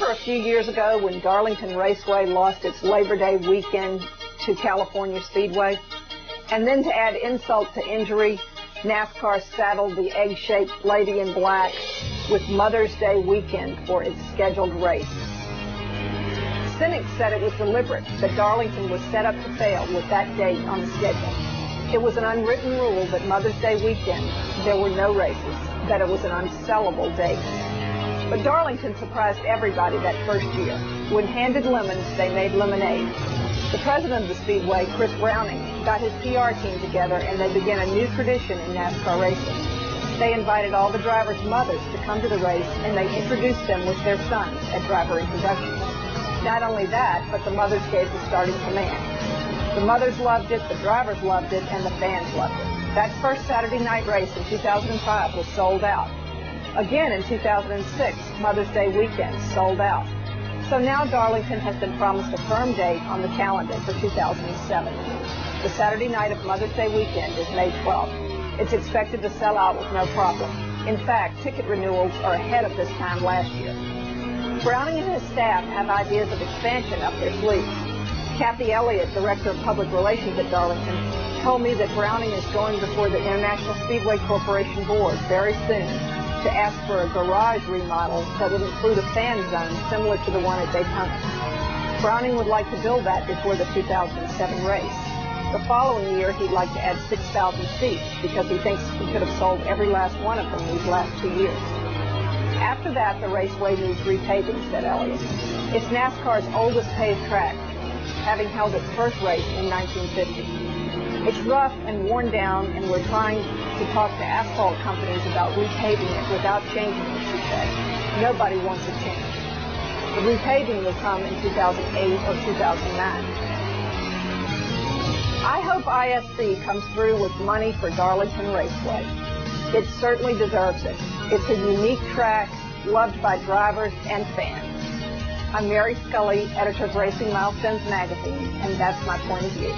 Remember a few years ago when Darlington Raceway lost its Labor Day weekend to California Speedway? And then to add insult to injury, NASCAR saddled the egg-shaped Lady in Black with Mother's Day weekend for its scheduled race. Cynics said it was deliberate, that Darlington was set up to fail with that date on the schedule. It was an unwritten rule that Mother's Day weekend there were no races, that it was an unsellable date. But Darlington surprised everybody that first year. When handed lemons, they made lemonade. The president of the Speedway, Chris Browning, got his PR team together and they began a new tradition in NASCAR racing. They invited all the drivers' mothers to come to the race and they introduced them with their sons at driver introductions. Not only that, but the mothers gave the starting command. The mothers loved it, the drivers loved it, and the fans loved it. That first Saturday night race in 2005 was sold out. Again in 2006, Mother's Day weekend sold out. So now Darlington has been promised a firm date on the calendar for 2007. The Saturday night of Mother's Day weekend is May 12th. It's expected to sell out with no problem. In fact, ticket renewals are ahead of this time last year. Browning and his staff have ideas of expansion up their sleeves. Kathy Elliott, Director of Public Relations at Darlington, told me that Browning is going before the International Speedway Corporation Board very soon to ask for a garage remodel that would include a fan zone similar to the one at Daytona. Browning would like to build that before the 2007 race. The following year, he'd like to add 6,000 seats because he thinks he could have sold every last one of them these last 2 years. After that, the raceway needs repaving, said Elliott. It's NASCAR's oldest paved track, having held its first race in 1950. It's rough and worn down, and we're trying to talk to asphalt companies about repaving it without changing it, she said. Nobody wants a change. The repaving will come in 2008 or 2009. I hope ISC comes through with money for Darlington Raceway. It certainly deserves it. It's a unique track, loved by drivers and fans. I'm Mary Scully, editor of Racing Milestones magazine, and that's my point of view.